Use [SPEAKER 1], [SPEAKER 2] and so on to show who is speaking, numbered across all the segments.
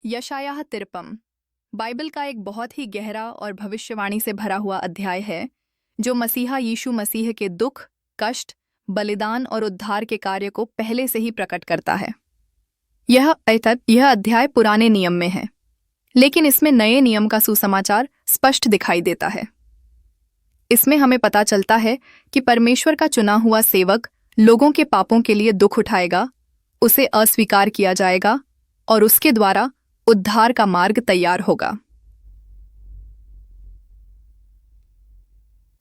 [SPEAKER 1] यशायाह 53 बाइबल का एक बहुत ही गहरा और भविष्यवाणी से भरा हुआ अध्याय है जो मसीहा यीशु मसीह के दुख, कष्ट, बलिदान और उद्धार के कार्य को पहले से ही प्रकट करता है। यह अध्याय पुराने नियम में है, लेकिन इसमें नए नियम का सुसमाचार स्पष्ट दिखाई देता है। इसमें हमें पता चलता है कि परमेश्वर का चुना हुआ सेवक लोगों के पापों के लिए दुख उठाएगा, उसे अस्वीकार किया जाएगा और उसके द्वारा उद्धार का मार्ग तैयार होगा।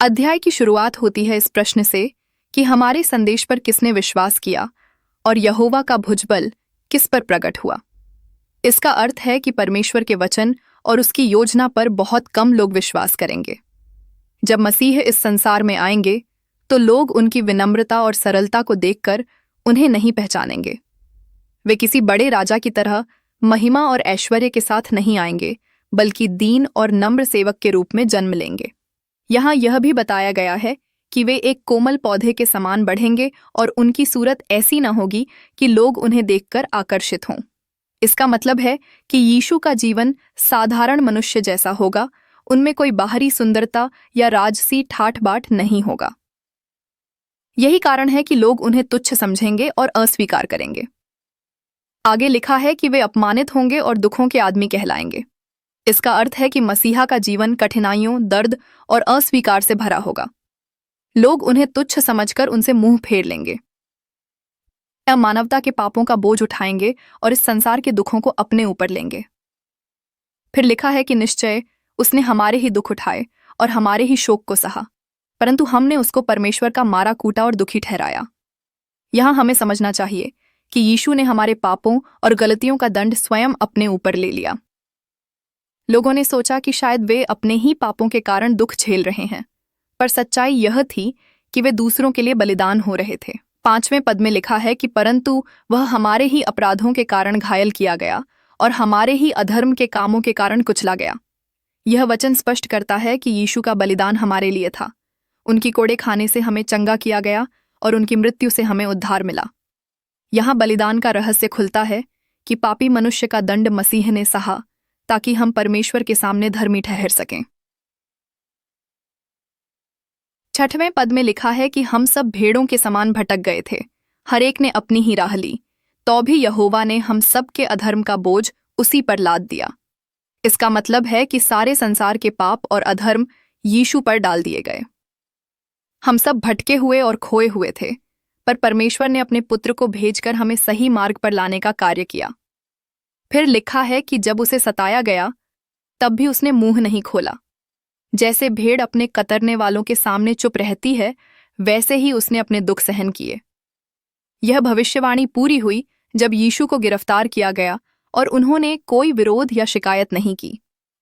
[SPEAKER 1] अध्याय की शुरुआत होती है इस प्रश्न से कि हमारे संदेश पर किसने विश्वास किया और यहोवा का भुजबल किस पर प्रकट हुआ। इसका अर्थ है कि परमेश्वर के वचन और उसकी योजना पर बहुत कम लोग विश्वास करेंगे। जब मसीह इस संसार में आएंगे तो लोग उनकी विनम्रता और सरलता को देखकर उन्हें नहीं पहचानेंगे। वे किसी बड़े राजा की तरह महिमा और ऐश्वर्य के साथ नहीं आएंगे, बल्कि दीन और नम्र सेवक के रूप में जन्म लेंगे। यहाँ यह भी बताया गया है कि वे एक कोमल पौधे के समान बढ़ेंगे और उनकी सूरत ऐसी न होगी कि लोग उन्हें देखकर आकर्षित हों। इसका मतलब है कि यीशु का जीवन साधारण मनुष्य जैसा होगा, उनमें कोई बाहरी सुंदरता या राजसी ठाठ बाट नहीं होगा। यही कारण है कि लोग उन्हें तुच्छ समझेंगे और अस्वीकार करेंगे। आगे लिखा है कि वे अपमानित होंगे और दुखों के आदमी कहलाएंगे। इसका अर्थ है कि मसीहा का जीवन कठिनाइयों, दर्द और अस्वीकार से भरा होगा। लोग उन्हें तुच्छ समझकर उनसे मुंह फेर लेंगे, मानवता के पापों का बोझ उठाएंगे और इस संसार के दुखों को अपने ऊपर लेंगे। फिर लिखा है कि निश्चय उसने हमारे ही दुख उठाए और हमारे ही शोक को सहा, परंतु हमने उसको परमेश्वर का मारा कूटा और दुखी ठहराया। यहां हमें समझना चाहिए कि यीशु ने हमारे पापों और गलतियों का दंड स्वयं अपने ऊपर ले लिया। लोगों ने सोचा कि शायद वे अपने ही पापों के कारण दुख झेल रहे हैं, पर सच्चाई यह थी कि वे दूसरों के लिए बलिदान हो रहे थे। 5वें पद में लिखा है कि परंतु वह हमारे ही अपराधों के कारण घायल किया गया और हमारे ही अधर्म के कामों के कारण कुचला गया। यह वचन स्पष्ट करता है कि यीशु का बलिदान हमारे लिए था। उनकी कोड़े खाने से हमें चंगा किया गया और उनकी मृत्यु से हमें उद्धार मिला। यहाँ बलिदान का रहस्य खुलता है कि पापी मनुष्य का दंड मसीह ने सहा ताकि हम परमेश्वर के सामने धर्मी ठहर सकें। 6वें पद में लिखा है कि हम सब भेड़ों के समान भटक गए थे, हर एक ने अपनी ही राह ली, तो भी यहोवा ने हम सब के अधर्म का बोझ उसी पर लाद दिया। इसका मतलब है कि सारे संसार के पाप और अधर्म यीशु पर डाल दिए गए। हम सब भटके हुए और खोए हुए थे, पर परमेश्वर ने अपने पुत्र को भेजकर हमें सही मार्ग पर लाने का कार्य किया। फिर लिखा है कि जब उसे सताया गया तब भी उसने मुंह नहीं खोला। जैसे भेड़ अपने कतरने वालों के सामने चुप रहती है, वैसे ही उसने अपने दुख सहन किए। यह भविष्यवाणी पूरी हुई जब यीशु को गिरफ्तार किया गया और उन्होंने कोई विरोध या शिकायत नहीं की।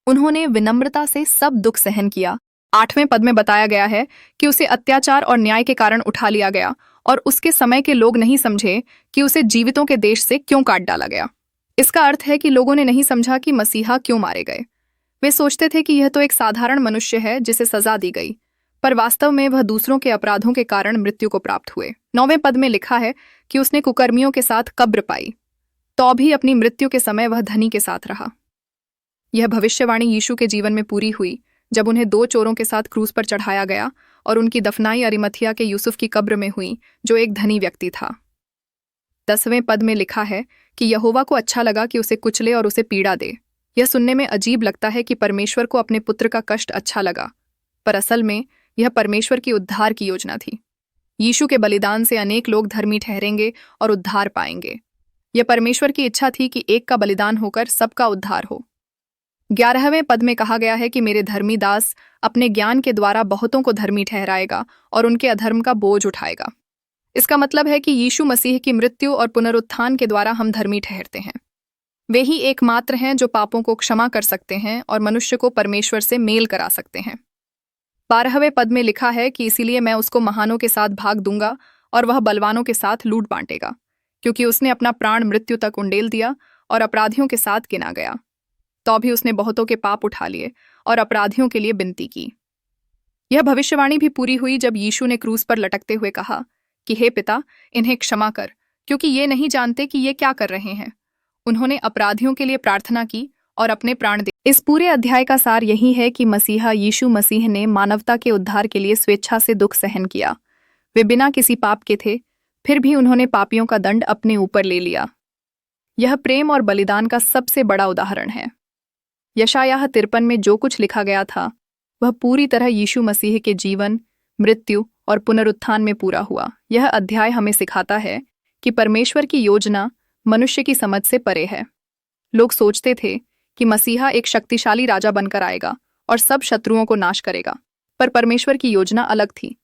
[SPEAKER 1] उन्होंने विनम्रता से सब दुख सहन किया। 8वें पद में बताया गया है कि उसे अत्याचार और न्याय के कारण उठा लिया गया और उसके समय के लोग नहीं समझे कि उसे जीवितों के देश से क्यों काट डाला गया। इसका अर्थ है कि लोगों ने नहीं समझा कि मसीहा क्यों मारे गए। वे सोचते थे कि यह तो एक साधारण मनुष्य है जिसे सजा दी गई, पर वास्तव में वह दूसरों के अपराधों के कारण मृत्यु को प्राप्त हुए। 9वें पद में लिखा है कि उसने कुकर्मियों के साथ कब्र पाई, तो भी अपनी मृत्यु के समय वह धनी के साथ रहा। यह भविष्यवाणी यीशु के जीवन में पूरी हुई जब उन्हें 2 चोरों के साथ क्रूस पर चढ़ाया गया और उनकी दफनाई अरिमथिया के यूसुफ की कब्र में हुई, जो एक धनी व्यक्ति था। 10वें पद में लिखा है कि यहोवा को अच्छा लगा कि उसे कुचले और उसे पीड़ा दे। यह सुनने में अजीब लगता है कि परमेश्वर को अपने पुत्र का कष्ट अच्छा लगा, पर असल में यह परमेश्वर की उद्धार की योजना थी। यीशु के बलिदान से अनेक लोग धर्मी ठहरेंगे और उद्धार पाएंगे। यह परमेश्वर की इच्छा थी कि एक का बलिदान होकर सबका उद्धार हो। 11वें पद में कहा गया है कि मेरे धर्मी दास अपने ज्ञान के द्वारा बहुतों को धर्मी ठहराएगा और उनके अधर्म का बोझ उठाएगा। इसका मतलब है कि यीशु मसीह की मृत्यु और पुनरुत्थान के द्वारा हम धर्मी ठहरते हैं। वे ही एकमात्र हैं जो पापों को क्षमा कर सकते हैं और मनुष्य को परमेश्वर से मेल करा सकते हैं। 12वें पद में लिखा है कि इसीलिए मैं उसको महानों के साथ भाग दूंगा और वह बलवानों के साथ लूट बांटेगा, क्योंकि उसने अपना प्राण मृत्यु तक उंडेल दिया और अपराधियों के साथ गिना गया, तो भी उसने बहुतों के पाप उठा लिए और अपराधियों के लिए विनती की। यह भविष्यवाणी भी पूरी हुई जब यीशु ने क्रूस पर लटकते हुए कहा कि हे पिता, इन्हें क्षमा कर, क्योंकि ये नहीं जानते कि ये क्या कर रहे हैं। उन्होंने अपराधियों के लिए प्रार्थना की और अपने प्राण दे। इस पूरे अध्याय का सार यही है कि मसीहा यीशु मसीह ने मानवता के उद्धार के लिए स्वेच्छा से दुख सहन किया। वे बिना किसी पाप के थे, फिर भी उन्होंने पापियों का दंड अपने ऊपर ले लिया। यह प्रेम और बलिदान का सबसे बड़ा उदाहरण है। यशायाह 53 में जो कुछ लिखा गया था वह पूरी तरह यीशु मसीह के जीवन, मृत्यु और पुनरुत्थान में पूरा हुआ। यह अध्याय हमें सिखाता है कि परमेश्वर की योजना मनुष्य की समझ से परे है। लोग सोचते थे कि मसीहा एक शक्तिशाली राजा बनकर आएगा और सब शत्रुओं को नाश करेगा, पर परमेश्वर की योजना अलग थी।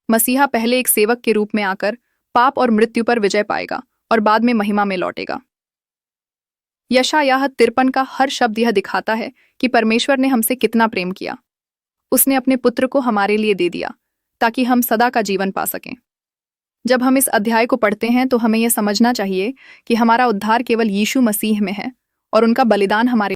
[SPEAKER 1] मसीहा पहले एक सेवक के रूप में आकर पाप और मृत्यु पर विजय पाएगा और बाद में महिमा में लौटेगा। यशायाह 53 का हर शब्द यह दिखाता है कि परमेश्वर ने हमसे कितना प्रेम किया। उसने अपने पुत्र को हमारे लिए दे दिया ताकि हम सदा का जीवन पा सकें। जब हम इस अध्याय को पढ़ते हैं तो हमें यह समझना चाहिए कि हमारा उद्धार केवल यीशु मसीह में है और उनका बलिदान हमारे